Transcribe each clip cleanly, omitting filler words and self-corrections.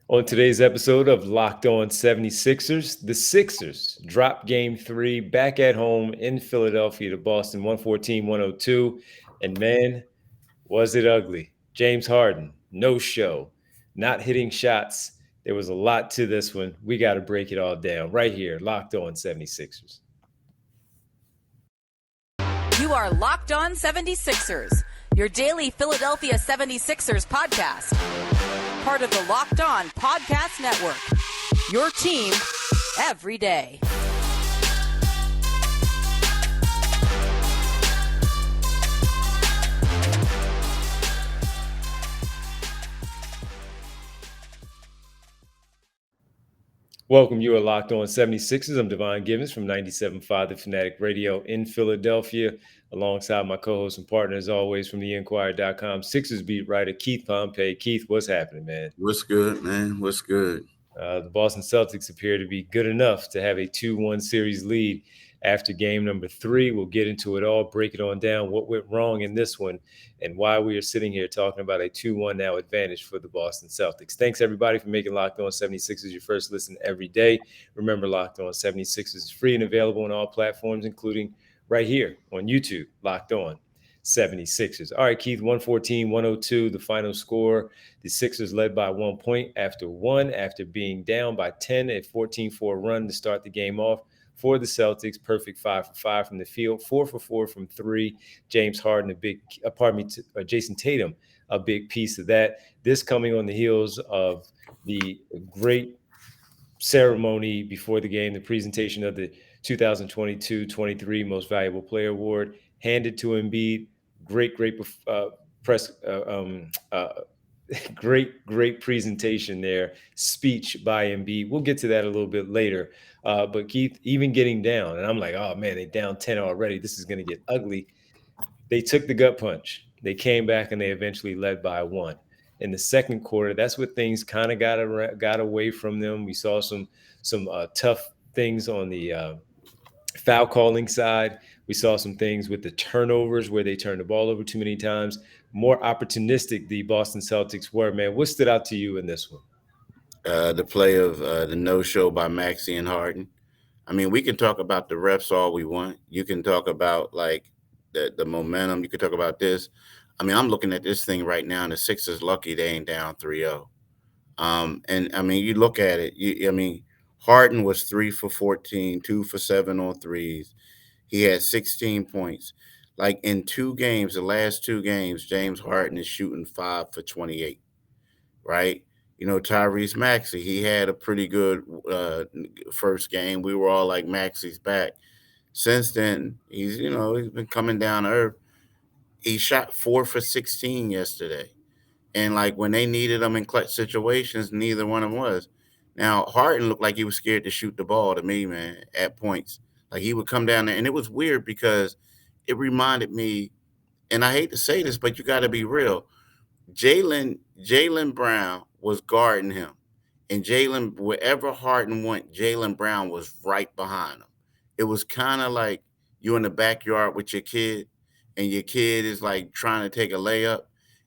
On today's episode of Locked On 76ers, the Sixers drop game three back at home in Philadelphia to Boston 114-102. And man, was it ugly. James Harden, no show, not hitting shots. There was a lot to this one. We got to break it all down right here, Locked On 76ers. You are Locked On 76ers, your daily Philadelphia 76ers podcast. Part of the Locked On Podcast Network, your team every day. Welcome. You are Locked On 76ers. I'm Devon Givens from 97.5 The Fanatic Radio in Philadelphia, alongside my co-host and partner, as always, from theinquirer.com, Sixers beat writer Keith Pompey. Keith, what's happening, man? What's good, man? What's good? The Boston Celtics appear to be good enough to have a 2-1 series lead after game number 3. We'll get into it all, break it on down, what went wrong in this one, and why we are sitting here talking about a 2-1 now advantage for the Boston Celtics. Thanks, everybody, for making Locked On 76ers your first listen every day. Remember, Locked On 76ers is free and available on all platforms, including right here on YouTube, Locked On 76ers. All right, Keith, 114-102, the final score. The Sixers led by 1 point after being down by 10, a 14-4 run to start the game off. For the Celtics, perfect 5 for 5 from the field, 4 for 4 from 3. James Harden, Jason Tatum, a big piece of that. This coming on the heels of the great ceremony before the game, the presentation of the 2022-23 Most Valuable Player Award, handed to Embiid. Great presentation there. Speech by Embiid. We'll get to that a little bit later. But Keith, even getting down, and I'm like, oh man, they down 10 already. This is going to get ugly. They took the gut punch. They came back and they eventually led by 1. In the second quarter, that's what things kind of got away from them. We saw some tough things on the foul calling side. We saw some things with the turnovers where they turned the ball over too many times. More opportunistic the Boston Celtics were, man. What stood out to you in this one? The play of the no-show by Maxey and Harden. I mean, we can talk about the refs all we want. You can talk about, like, the momentum. You can talk about this. I mean, I'm looking at this thing right now, and the Sixers lucky they ain't down 3-0. And, I mean, you look at it. Harden was 3 for 14, 2 for 7 on threes. He had 16 points. Like, in 2 games, the last 2 games, James Harden is shooting 5 for 28, right? Tyrese Maxey, he had a pretty good first game. We were all like, Maxey's back. Since then, he's been coming down to earth. He shot 4 for 16 yesterday. And, like, when they needed him in clutch situations, neither one of them was. Now, Harden looked like he was scared to shoot the ball to me, man, at points. Like, he would come down there. And it was weird because it reminded me, and I hate to say this, but you got to be real. Jaylen Brown was guarding him. And wherever Harden went, Jaylen Brown was right behind him. It was kind of like you in the backyard with your kid, and your kid is, like, trying to take a layup.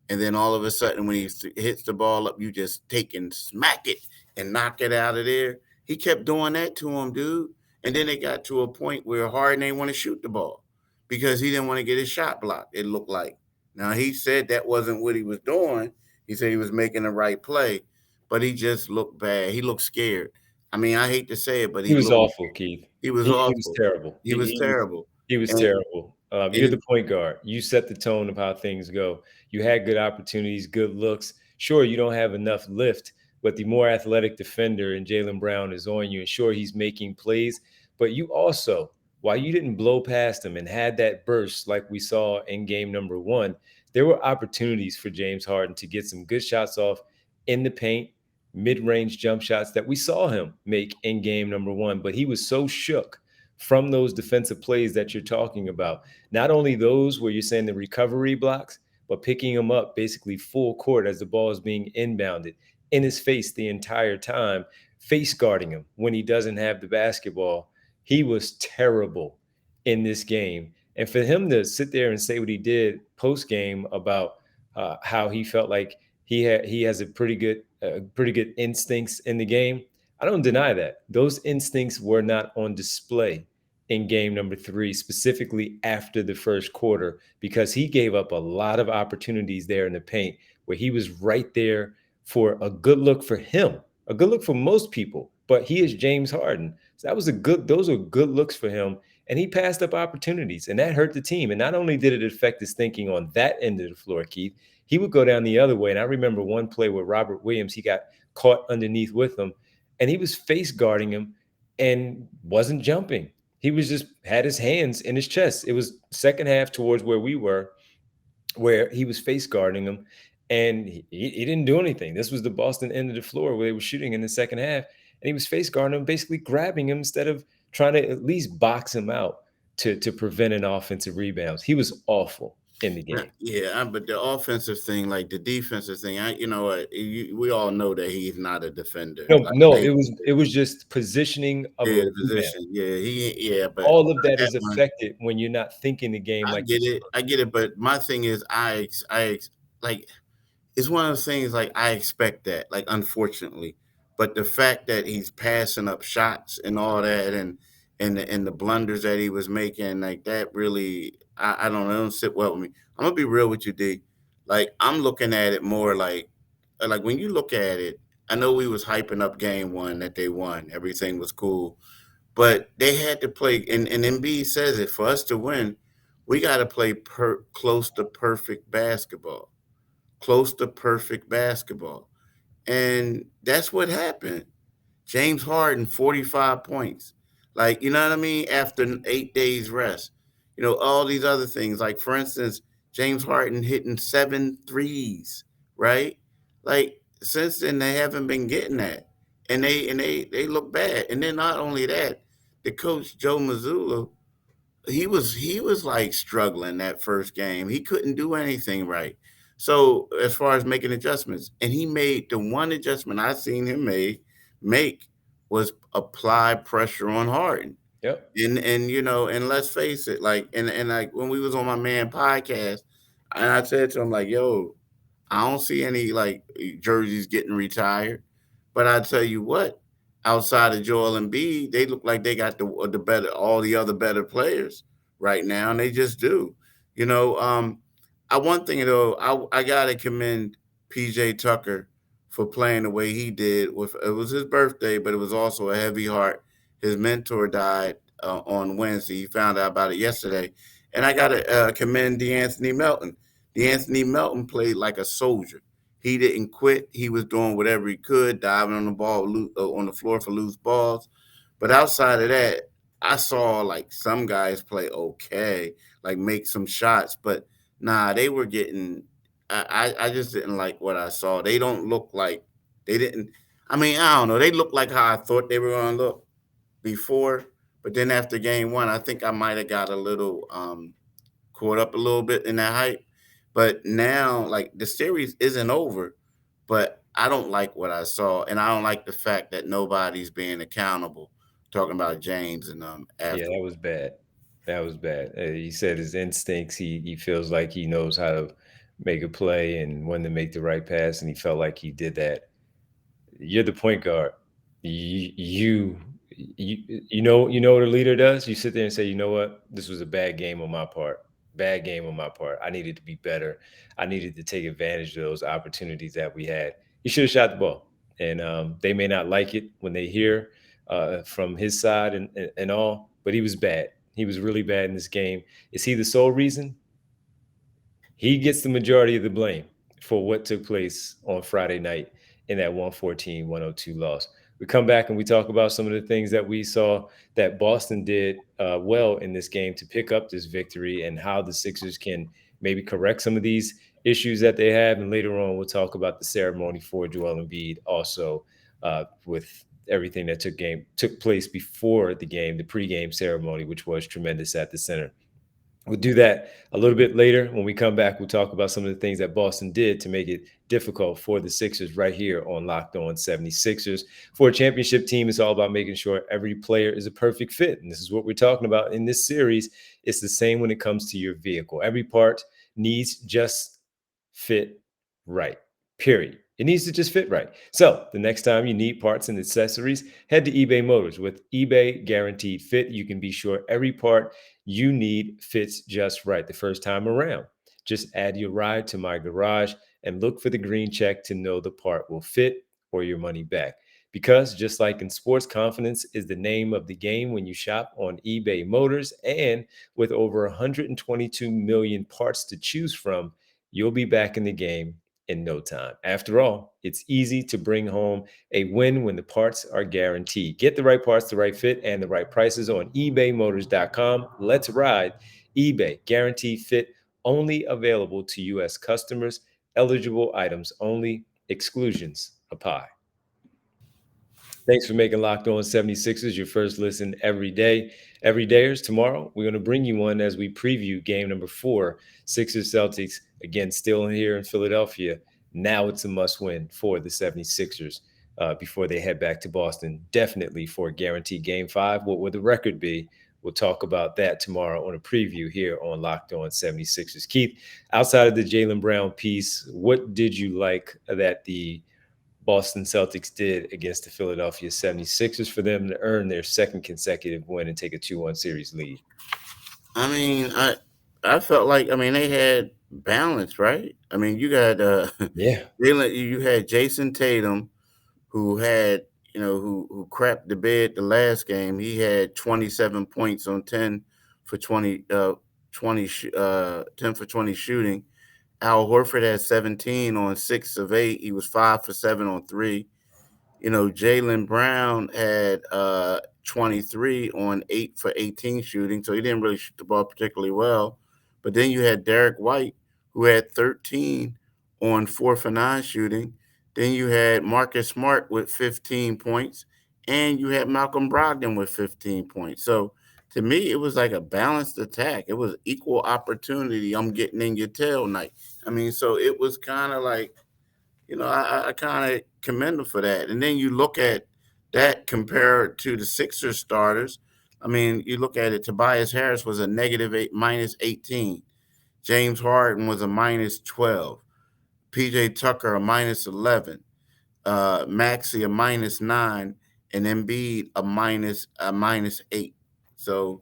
And then all of a sudden, when he hits the ball up, you just take and smack it and knock it out of there. He kept doing that to him, dude. And then it got to a point where Harden didn't want to shoot the ball because he didn't want to get his shot blocked, it looked like. Now, he said that wasn't what he was doing. He said he was making the right play, but he just looked bad. He looked scared. I mean, I hate to say it, but he was awful, Keith. He was awful. He was terrible. He was terrible. He was terrible. You're the point guard. You set the tone of how things go. You had good opportunities, good looks. Sure, you don't have enough lift, but the more athletic defender in Jaylen Brown is on you. And sure, he's making plays. But you also, while you didn't blow past him and had that burst like we saw in game number 1, there were opportunities for James Harden to get some good shots off in the paint, mid-range jump shots that we saw him make in game number 1. But he was so shook from those defensive plays that you're talking about. Not only those where you're saying the recovery blocks, but picking him up basically full court as the ball is being inbounded in his face the entire time, face guarding him when he doesn't have the basketball. He was terrible in this game. And for him to sit there and say what he did post game about how he felt like he has a pretty good pretty good instincts in the game. I don't deny that. Those instincts were not on display in game number three, specifically after the first quarter, because he gave up a lot of opportunities there in the paint where he was right there for a good look for him, a good look for most people. But he is James Harden. So those are good looks for him. And he passed up opportunities, and that hurt the team. And not only did it affect his thinking on that end of the floor, Keith, he would go down the other way. And I remember one play where Robert Williams, he got caught underneath with him, and he was face guarding him and wasn't jumping. He was just had his hands in his chest. It was second half towards where we were, where he was face guarding him, and he didn't do anything. This was the Boston end of the floor where they were shooting in the second half, and he was face guarding him, basically grabbing him instead of trying to at least box him out to prevent an offensive rebounds. He was awful in the game. Yeah, but the offensive thing, like the defensive thing, you know what? We all know that he's not a defender. No, Like, no, it was just positioning of a yeah, the rebound. position. Yeah, but All of that that is one, affected when you're not thinking the game like you're supposed I get it. But my thing is, like it's one of those things like I expect that, like unfortunately, but the fact that he's passing up shots and all that, and the blunders that he was making, like that really, I don't know, it don't sit well with me. I'm gonna be real with you, D. Like I'm looking at it more like when you look at it, I know we was hyping up game one that they won, everything was cool, but they had to play, and Embiid says it for us to win, we got to play close to perfect basketball close to perfect basketball. And that's what happened. James Harden, 45 points. Like, you know what I mean? After 8 days rest. You know, all these other things. Like, for instance, James Harden hitting 7 threes, right? Like, since then they haven't been getting that. And they look bad. And then not only that, the coach Joe Mazzulla, he was like struggling that first game. He couldn't do anything right. So as far as making adjustments, and he made the one adjustment I seen him make was apply pressure on Harden. Yep. And you know, and let's face it, like and like when we was on my man podcast, and I said to him like, "Yo, I don't see any like jerseys getting retired." But I tell you what, outside of Joel Embiid, they look like they got the better all the other better players right now, and they just do. You know, I one thing though, I gotta commend PJ Tucker for playing the way he did. With it was his birthday, but it was also a heavy heart. His mentor died on Wednesday. He found out about it yesterday, and I gotta commend DeAnthony Melton. DeAnthony Melton played like a soldier. He didn't quit. He was doing whatever he could, diving on the ball, on the floor for loose balls. But outside of that, I saw like some guys play okay, like make some shots, but nah, they were getting. I just didn't like what I saw. They don't look like they didn't. I mean, I don't know. They look like how I thought they were going to look before, but then after game one, I think I might have got a little caught up a little bit in that hype. But now, like the series isn't over, but I don't like what I saw, and I don't like the fact that nobody's being accountable. Talking about James and Yeah, after. that was bad. That was bad. He said his instincts. He feels like he knows how to make a play and when to make the right pass, and he felt like he did that. You're the point guard. You know what a leader does. You sit there and say, you know what, this was a bad game on my part. Bad game on my part. I needed to be better. I needed to take advantage of those opportunities that we had. He should have shot the ball, and they may not like it when they hear from his side and all, but he was bad. He was really bad in this game. Is he the sole reason? He gets the majority of the blame for what took place on Friday night in that 114-102 loss. We come back and we talk about some of the things that we saw that Boston did well in this game to pick up this victory, and how the Sixers can maybe correct some of these issues that they have. And later on, we'll talk about the ceremony for Joel Embiid, also with everything that took place before the game, the pregame ceremony, which was tremendous at the center. We'll do that a little bit later. When we come back, we'll talk about some of the things that Boston did to make it difficult for the Sixers right here on Locked On 76ers. For a championship team, it's all about making sure every player is a perfect fit. And this is what we're talking about in this series. It's the same when it comes to your vehicle. Every part needs just fit right, period. It needs to just fit right. So the next time you need parts and accessories, head to eBay Motors. With eBay Guaranteed Fit, you can be sure every part you need fits just right the first time around. Just add your ride to My Garage and look for the green check to know the part will fit or your money back. Because just like in sports, confidence is the name of the game when you shop on eBay Motors. And with over 122 million parts to choose from, you'll be back in the game in no time. After all, it's easy to bring home a win when the parts are guaranteed. Get the right parts, the right fit, and the right prices on ebaymotors.com. Let's ride. eBay Guaranteed Fit, only available to U.S. customers. Eligible items only. Exclusions apply. Thanks for making Locked On 76ers your first listen every day. Every dayers, tomorrow we're going to bring you one as we preview game number 4, Sixers Celtics. Again, still here in Philadelphia. Now it's a must win for the 76ers before they head back to Boston. Definitely for a guaranteed game 5. What would the record be? We'll talk about that tomorrow on a preview here on Locked On 76ers. Keith, outside of the Jaylen Brown piece, what did you like that the Boston Celtics did against the Philadelphia 76ers for them to earn their second consecutive win and take a 2-1 series lead? I mean, I felt like, I mean, they had balance, right? I mean, you got Yeah. you had Jason Tatum, who had, who crapped the bed the last game. He had 27 points on 10 for 10 for 20 shooting. Al Horford had 17 on 6 of 8. He was 5 for 7 on 3. Jaylen Brown had 23 on 8 for 18 shooting, so he didn't really shoot the ball particularly well. But then you had Derek White, who had 13 on 4 for 9 shooting. Then you had Marcus Smart with 15 points, and you had Malcolm Brogdon with 15 points. So to me, it was like a balanced attack. It was equal opportunity. I'm getting in your tail night. I mean, so it was kind of like, I kind of commend them for that. And then you look at that compared to the Sixers starters. I mean, you look at it, Tobias Harris was a minus 18. James Harden was a minus 12. PJ Tucker a minus 11. Maxey a minus 9. And Embiid a minus 8. So,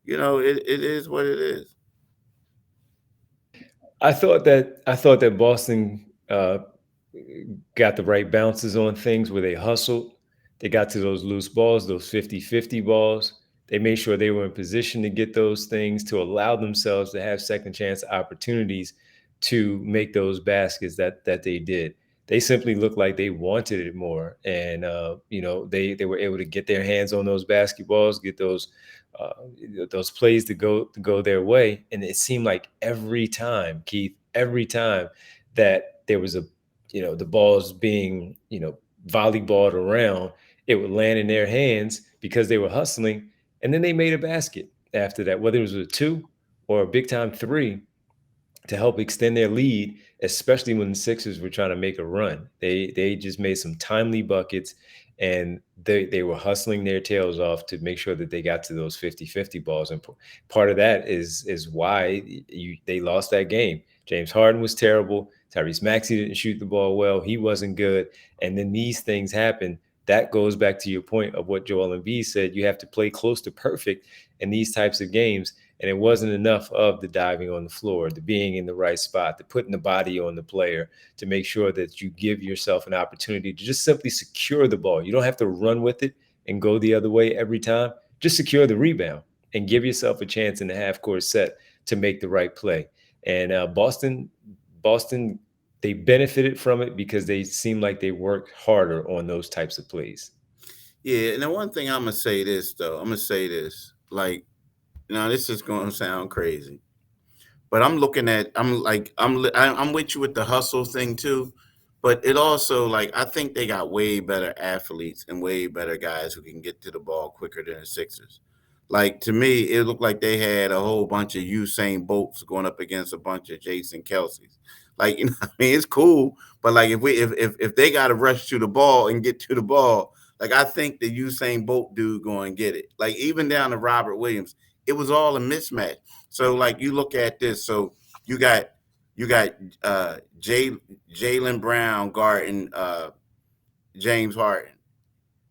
it is what it is. I thought that Boston got the right bounces on things where they hustled. They got to those loose balls, those 50-50 balls. They made sure they were in position to get those things to allow themselves to have second chance opportunities to make those baskets that they did. They simply looked like they wanted it more, and they were able to get their hands on those basketballs, get uh, those plays to go their way. And it seemed like every time, Keith, every time that there was the balls being, volleyballed around, it would land in their hands because they were hustling. And then they made a basket after that, whether it was a 2 or a big time 3 to help extend their lead, especially when the Sixers were trying to make a run. They just made some timely buckets, and they were hustling their tails off to make sure that they got to those 50-50 balls. And part of that is why they lost that game. James Harden was terrible. Tyrese Maxey didn't shoot the ball well. He wasn't good. And then these things happen. That goes back to your point of what Joel Embiid said. You have to play close to perfect in these types of games. And it wasn't enough of the diving on the floor, the being in the right spot, the putting the body on the player to make sure that you give yourself an opportunity to just simply secure the ball. You don't have to run with it and go the other way every time. Just secure the rebound and give yourself a chance in the half court set to make the right play. And Boston, they benefited from it because they seemed like they worked harder on those types of plays. Yeah, and the one thing I'm gonna say this though, like, now this is going to sound crazy, but I'm with you with the hustle thing too, but it also, like, I think they got way better athletes and way better guys who can get to the ball quicker than the Sixers. Like, to me, it looked like they had a whole bunch of Usain Bolts going up against a bunch of Jason Kelsey's. Like, I mean, it's cool, but like, if they got to rush to the ball and get to the ball, like, I think the Usain Bolt dude going to get it. Like, even down to Robert Williams, it was all a mismatch. So, like, you look at this. So you got You got Jaylen Brown guarding James Harden.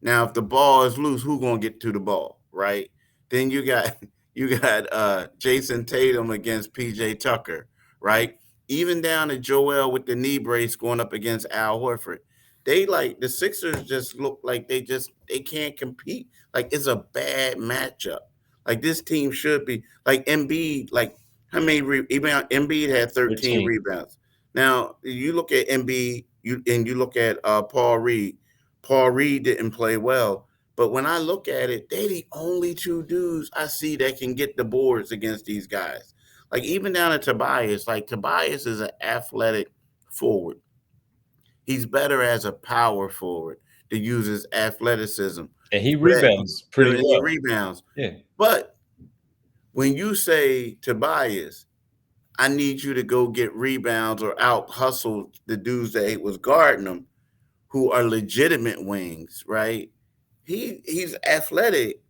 Now, if the ball is loose, who gonna get to the ball, right? Then you got you got Jason Tatum against PJ Tucker, right? Even down to Joel with the knee brace going up against Al Horford. They like the Sixers just look like they can't compete. Like it's a bad matchup. Like this team should be like Embiid. Like how many? Embiid had 13 13. rebounds. Now you look at Embiid, you look at Paul Reed. Paul Reed didn't play well. But when I look at it, they the only two dudes I see that can get the boards against these guys. Like even down to Tobias, like Tobias is an athletic forward. He's better as a power forward to use his athleticism. And he But rebounds pretty he well. rebounds. Yeah. But when you say Tobias, I need you to go get rebounds or out hustle the dudes that was guarding him who are legitimate wings, right? He's athletic,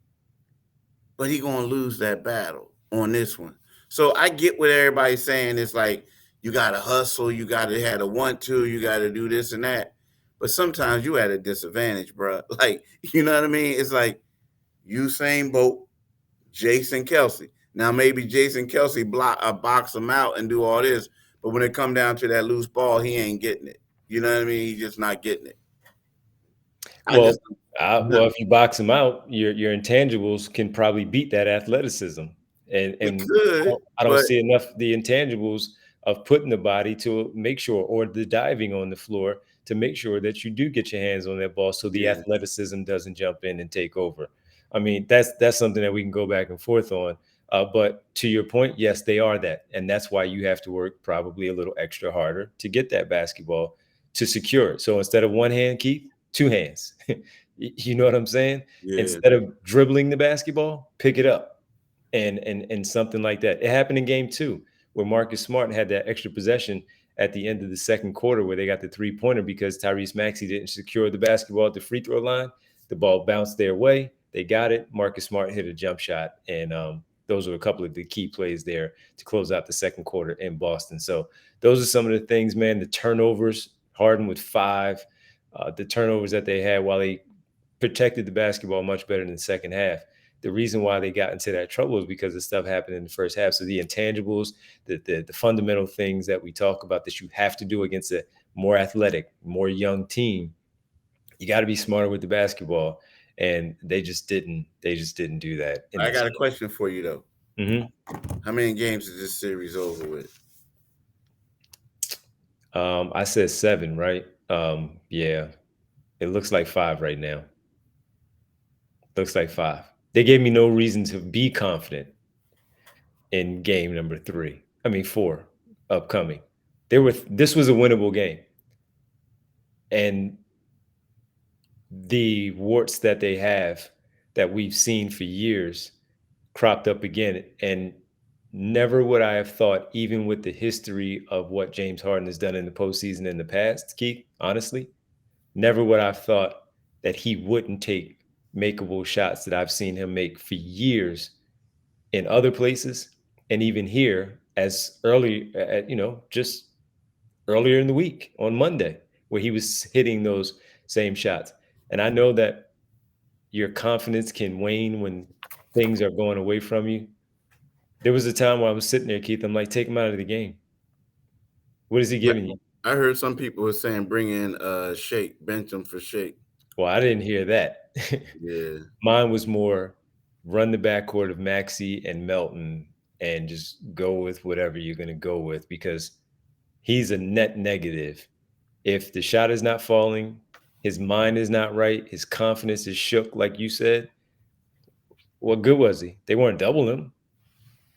but he gonna lose that battle on this one. So I get what everybody's saying. It's like you gotta hustle, you gotta have a 1-2, you gotta do this and that. But sometimes you at a disadvantage, bro. Like you know what I mean? It's like Usain Bolt, Jason Kelsey. Now maybe Jason Kelsey box him out and do all this, but when it come down to that loose ball, he ain't getting it. You know what I mean? He's just not getting it. I Well, just well, if you box them out, your intangibles can probably beat that athleticism, and we and could, I don't but see enough the intangibles of putting the body to make sure, or the diving on the floor to make sure that you do get your hands on that ball, so the yeah, athleticism doesn't jump in and take over. I mean, that's something that we can go back and forth on. But to your point, yes, they are that, and that's why you have to work probably a little extra harder to get that basketball to secure it. So instead of one hand, Keith, two hands. You know what I'm saying? yeah. Instead of dribbling the basketball, pick it up and something like that. It happened in game 2 where Marcus Smart had that extra possession at the end of the second quarter where they got the three-pointer because Tyrese Maxey didn't secure the basketball at the free throw line. The ball bounced their way. They got it. Marcus Smart hit a jump shot, and those are a couple of the key plays there to close out the second quarter in Boston. So those are some of the things, man. The turnovers, Harden with 5, the turnovers that they had while they protected the basketball much better in the second half. The reason why they got into that trouble is because the stuff happened in the first half. So the intangibles, the fundamental things that we talk about that you have to do against a more athletic, more young team, you got to be smarter with the basketball. And they just didn't. They just didn't do that in I this got a question for you though. game. How many games is this series over with? I said 7, right? Yeah, it looks like 5 right now. Looks like 5. They gave me no reason to be confident in game number 3. I mean 4 upcoming. This was a winnable game. And the warts that they have that we've seen for years cropped up again. And never would I have thought, even with the history of what James Harden has done in the postseason in the past, Keith, honestly, never would I have thought that he wouldn't take makeable shots that I've seen him make for years in other places, and even here as early, just earlier in the week on Monday, where he was hitting those same shots. And I know that your confidence can wane when things are going away from you. There was a time where I was sitting there, Keith. I'm like, take him out of the game. What is he giving you? I heard some people were saying bring in Shake, bench him for Shake. Well, I didn't hear that. Yeah. Mine was more run the backcourt of Maxey and Melton and just go with whatever you're going to go with, because he's a net negative. If the shot is not falling, his mind is not right, his confidence is shook, like you said, what good was he? They weren't doubling him.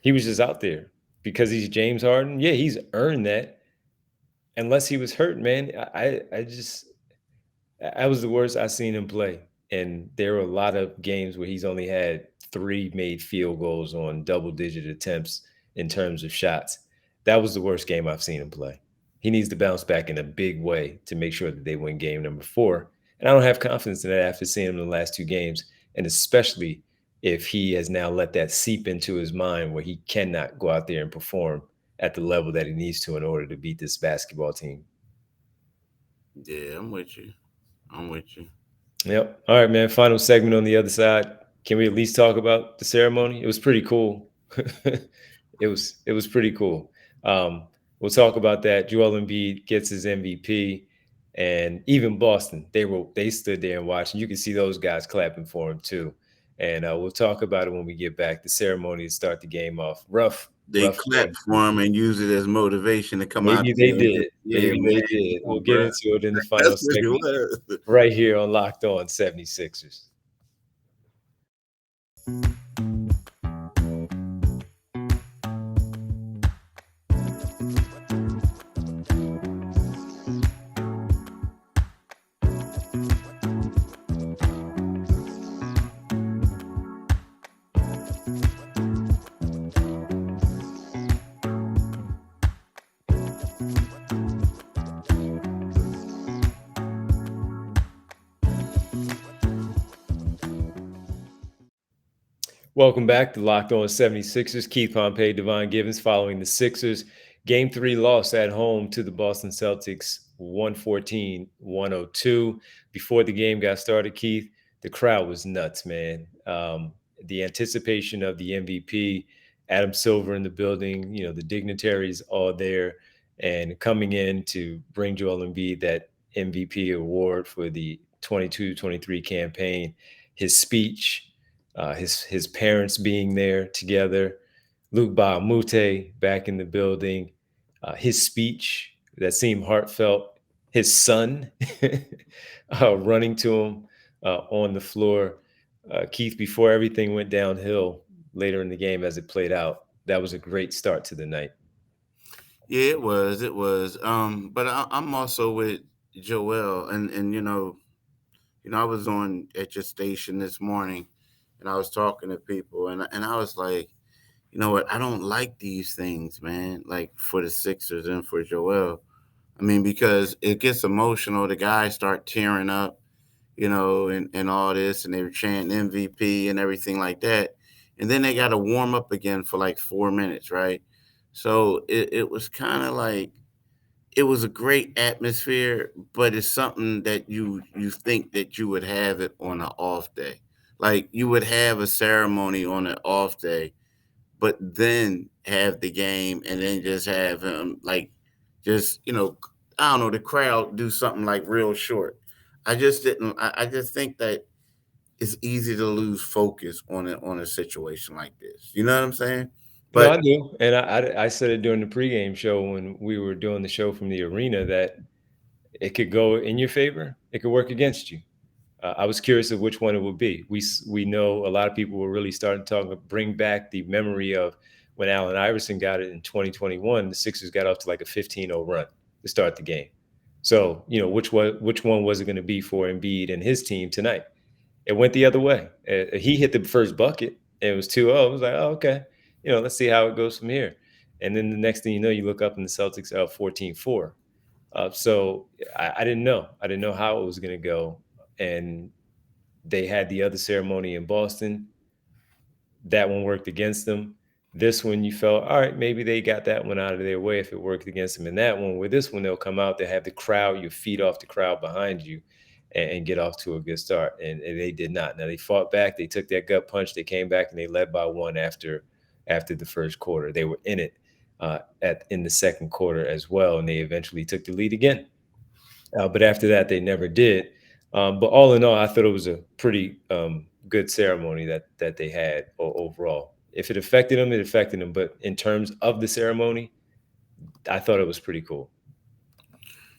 He was just out there because he's James Harden. Yeah, he's earned that. Unless he was hurt, man, I was the worst I've seen him play. And there were a lot of games where he's only had 3 made field goals on double-digit attempts in terms of shots. That was the worst game I've seen him play. He needs to bounce back in a big way to make sure that they win game number 4. And I don't have confidence in that after seeing him in the last 2 games, and especially if he has now let that seep into his mind where he cannot go out there and perform at the level that he needs to in order to beat this basketball team. Yeah, I'm with you. I'm with you. Yep. All right, man. Final segment on the other side. Can we at least talk about the ceremony? It was pretty cool. It was pretty cool. We'll talk about that. Joel Embiid gets his MVP, and even Boston, they stood there and watched, and you can see those guys clapping for him too. And we'll talk about it when we get back. The ceremony to start the game off. They Rough clap game. for him and use it as motivation to come out Maybe they there and did. yeah, Maybe man, they did. come We'll on, get bro. into it in the final That's what it segment was. right here on Locked On 76ers. Welcome back to Locked On 76ers. Keith Pompey, Devon Givens following the Sixers. Game 3 loss at home to the Boston Celtics, 114-102. Before the game got started, Keith, the crowd was nuts, man. The anticipation of the MVP, Adam Silver in the building, the dignitaries all there, and coming in to bring Joel Embiid that MVP award for the 22-23 campaign. His speech, his parents being there together, Luke Baamute back in the building, his speech that seemed heartfelt, his son running to him on the floor. Keith, before everything went downhill later in the game as it played out, that was a great start to the night. Yeah, it was. It was. But I'm also with Joel, and I was on at your station this morning, and I was talking to people, and I was like, you know what? I don't like these things, man. Like for the Sixers and for Joel. I mean, because it gets emotional. The guys start tearing up, and all this, and they were chanting MVP and everything like that. And then they got to warm up again for like 4 minutes, right? So it was kind of like it was a great atmosphere, but it's something that you think that you would have it on an off day. Like you would have a ceremony on an off day, but then have the game and then just have him like just I don't know, the crowd do something like real short. I just didn't. I just think that it's easy to lose focus on a situation like this. You know what I'm saying? No, But I do. And I said it during the pregame show when we were doing the show from the arena that it could go in your favor, it could work against you. I was curious of which one it would be. We know a lot of people were really starting to bring back the memory of when Allen Iverson got it in 2021. The Sixers got off to like a 15-0 run to start the game. So which one was it going to be for Embiid and his team tonight? It went the other way. He hit the first bucket. And it was 2-0. It was like, oh, okay. Let's see how it goes from here. And then the next thing you know, you look up and the Celtics are up 14-4. So I didn't know. I didn't know how it was going to go. And they had the other ceremony in Boston. That one worked against them. This one, you felt, all right, maybe they got that one out of their way if it worked against them. And that one, with this one, they'll come out, they'll have the crowd, you feed off the crowd behind you and get off to a good start. And they did not. Now, they fought back. They took that gut punch. They came back and they led by one after the first quarter. They were in it in the second quarter as well, and they eventually took the lead again. But after that, they never did. But all in all, I thought it was a pretty good ceremony that they had overall. If it affected them, it affected them. But in terms of the ceremony, I thought it was pretty cool.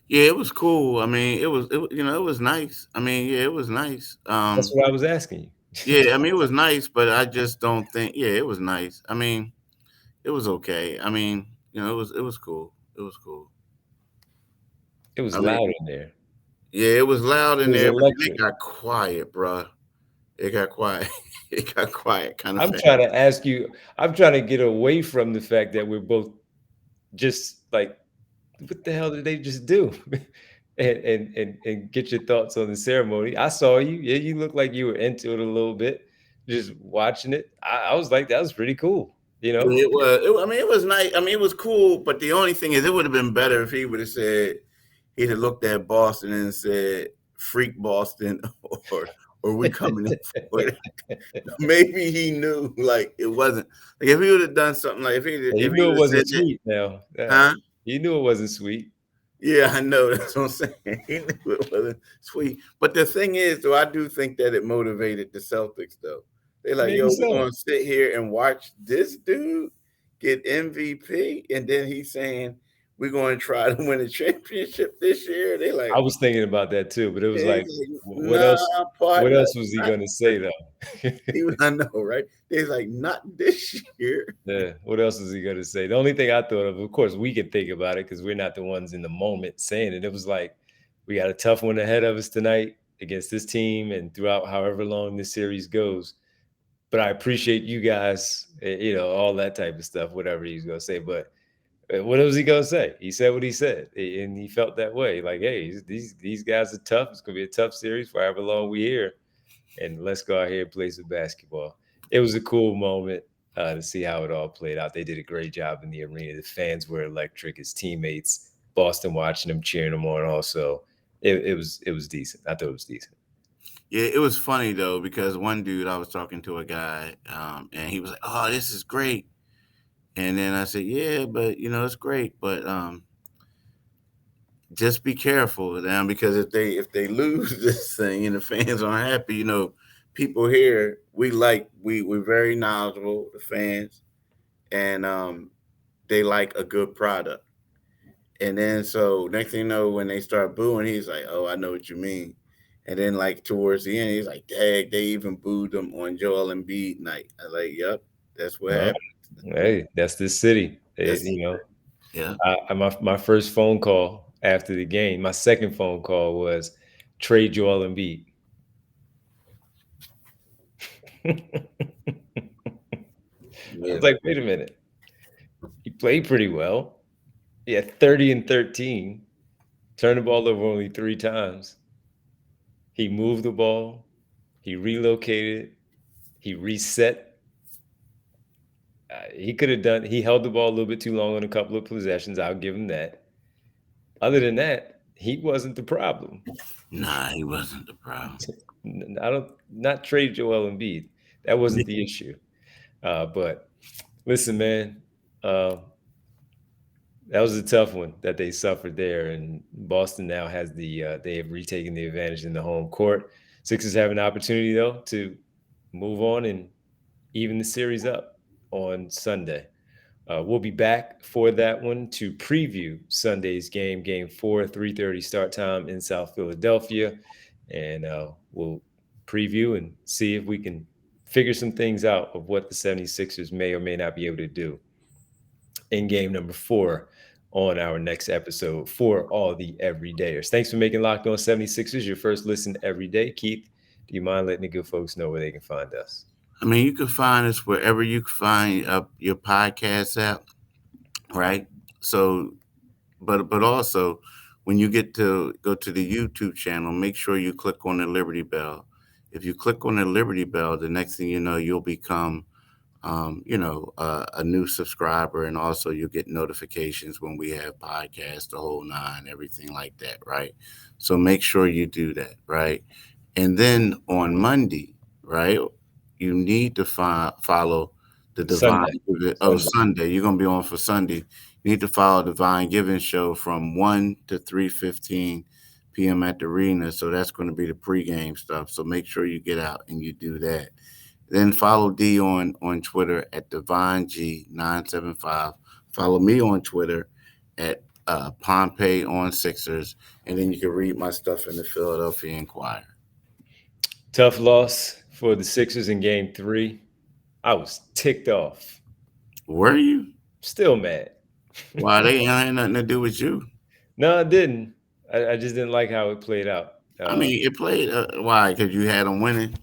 yeah, it was cool. I mean, it was nice. I mean, yeah, it was nice. That's what I was asking you. Yeah, I mean, it was nice, but I just don't think. Yeah, it was nice. I mean, it was okay. I mean, it was cool. It was cool. It was I mean, loud in there. yeah, it was loud It in was there, but then it electric. got quiet, bruh. It got quiet. It got quiet kind of I'm fast. trying to ask you. I'm trying to get away from the fact that we're both just like, what the hell did they just do? and get your thoughts on the ceremony. I saw you. Yeah, you look like you were into it a little bit, just watching it. I was like, that was pretty cool. You know, It was. I mean, it was nice. I mean, it was cool. But the only thing is, it would have been better if he would have said he'd have looked at Boston and said, "Freak Boston," or "We coming in for it." Maybe he knew like it wasn't. Like if he would have done something like he if he knew it would have said wasn't that, sweet. Now, huh? he knew it wasn't sweet. Yeah, I know. That's what I'm saying. He knew it wasn't sweet. But the thing is, though, I do think that it motivated the Celtics, though. They're like, Maybe yo, we're so. going to sit here and watch this dude get MVP. And then he's saying, we're going to try to win a championship this year. They're I like, was thinking about that too, but it was like, what nah, else? What partner. else was he Not going to say though? he was, I know, right? They're like, not this year. Yeah, what else is he going to say? The only thing I thought of course, we can think about it because we're not the ones in the moment saying it. It was like, we got a tough one ahead of us tonight against this team and throughout however long this series goes. But I appreciate you guys, all that type of stuff, whatever he's going to say. But what was he going to say? He said what he said, and he felt that way. Like, hey, these guys are tough. It's going to be a tough series for however long we here. And let's go out here and play some basketball. It was a cool moment to see how it all played out. They did a great job in the arena. The fans were electric. His teammates, Boston, watching them, cheering them on. Also, it was decent. I thought it was decent. Yeah, it was funny though because one dude I was talking to a guy, and he was like, "Oh, this is great," and then I said, "Yeah, but it's great, but just be careful now because if they lose this thing and the fans aren't happy, people here we're very knowledgeable, the fans, and they like a good product." And then so next thing you know, when they start booing, he's like, "Oh, I know what you mean." And then like towards the end, he's like, "Dang, they even booed them on Joel Embiid night." I like, "Yep, that's what Well, happened." hey, that's this city. That's yeah. My first phone call after the game, my second phone call was trade Joel Embiid. I Yeah. was like, wait a minute. He played pretty well. He had 30 and 13, turned the ball over only 3 times. He moved the ball, he relocated, he reset. He held the ball a little bit too long on a couple of possessions. I'll give him that. Other than that, he wasn't the problem. Nah, he wasn't the problem. Not trade Joel Embiid. That wasn't the issue. But listen, man, uh, that was a tough one that they suffered there, and Boston now has they have retaken the advantage in the home court. Sixers have an opportunity though to move on and even the series up on Sunday. We'll be back for that one to preview Sunday's game, Game 4, 3:30 start time in South Philadelphia, and we'll preview and see if we can figure some things out of what the 76ers may or may not be able to do in game number 4 on our next episode for all the everydayers. Thanks for making Locked On 76ers your first listen every day. Keith, do you mind letting the good folks know where they can find us? I mean, you can find us wherever you can find your podcast app, right? So, but also when you get to go to the YouTube channel, make sure you click on the Liberty Bell. If you click on the Liberty Bell, the next thing you know, you'll become a new subscriber, and also you get notifications when we have podcasts, the whole nine, everything like that, right? So make sure you do that, right? And then on Monday, right, you need to follow the Divine. Sunday. Sunday. Sunday. You're gonna be on for Sunday. You need to follow Divine Giving Show from 1 to 3:15 p.m. at the arena. So that's going to be the pregame stuff. So make sure you get out and you do that. Then follow D on Twitter at DivineG975. Follow me on Twitter at Pompey on Sixers. And then you can read my stuff in the Philadelphia Inquirer. Tough loss for the Sixers in game 3. I was ticked off. Were you? Still mad. Why? They had nothing to do with you. No, it didn't. I just didn't like how it played out. I mean, it played. Why? Because you had them winning.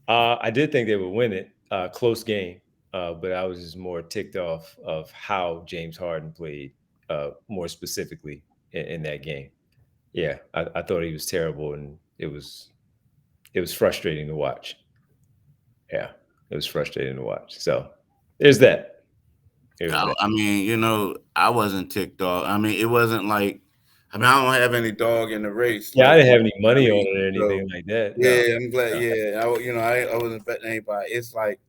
I did think they would win it. Close game. But I was just more ticked off of how James Harden played, more specifically in that game. Yeah, I thought he was terrible, and it was frustrating to watch. Yeah, it was frustrating to watch. So there's that. It was bad. I mean, I wasn't ticked off. I mean, it wasn't like, I mean, I don't have any dog in the race. Yeah, I Like, didn't have any I money on mean, it or so anything like that. No, yeah, I'm glad. no. Yeah, I wasn't betting anybody. It's like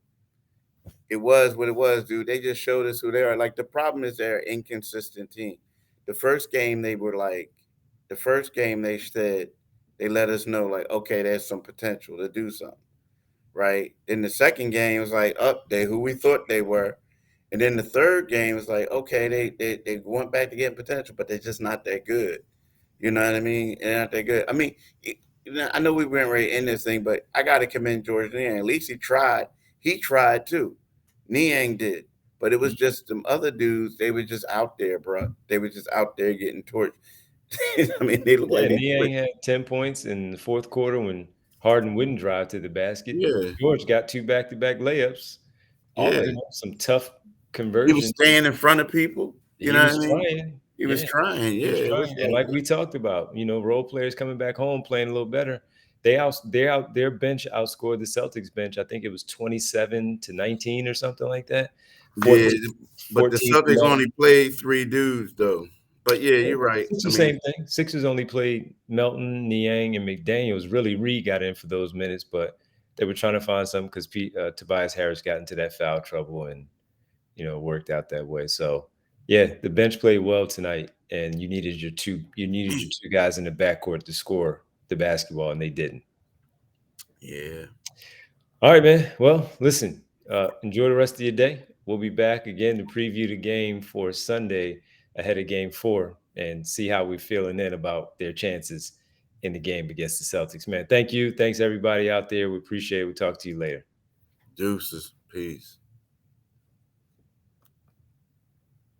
it was what it was, dude. They just showed us who they are. Like the problem is they're an inconsistent team. The first game they were like, the first game they said they let us know like, okay, there's some potential to do something, right? Then the second game was like, up they who we thought they were, and then the third game was like, okay, they went back to getting potential, but they're just not that good. You know what I mean? They're not that good. I mean, I know we weren't ready to end this thing, but I got to commend George Niang. At least he tried. He tried too. Niang did. But it was just some other dudes. They were just out there, bro. They were just out there getting torched. I mean, they look Yeah, like they Niang quit. had 10 points in the fourth quarter when Harden wouldn't drive to the basket. Yeah, George got two back-to-back layups. All, yeah. some tough He was conversions. staying in front of people. You He know what was I mean? trying. He was Yeah, trying. he Yeah, was it trying. was And like, like we talked about, role players coming back home playing a little better. Their bench outscored the Celtics bench. I think it was 27-19 or something like that. yeah. 14, But the 14 to Celtics 9. only played three dudes though. But yeah, Yeah, you're right. it's I the mean, same thing. Sixers only played Melton, Niang, and McDaniels. Really, Reed got in for those minutes, but they were trying to find something because Tobias Harris got into that foul trouble and it worked out that way. So yeah, the bench played well tonight, and you needed your two guys in the backcourt to score the basketball, and they didn't. yeah. All right, man. Well, listen, enjoy the rest of your day. We'll be back again to preview the game for Sunday ahead of game 4 and see how we're feeling then about their chances in the game against the Celtics. Man, thank you. Thanks, everybody out there. We appreciate it. We'll talk to you later. Deuces. Peace.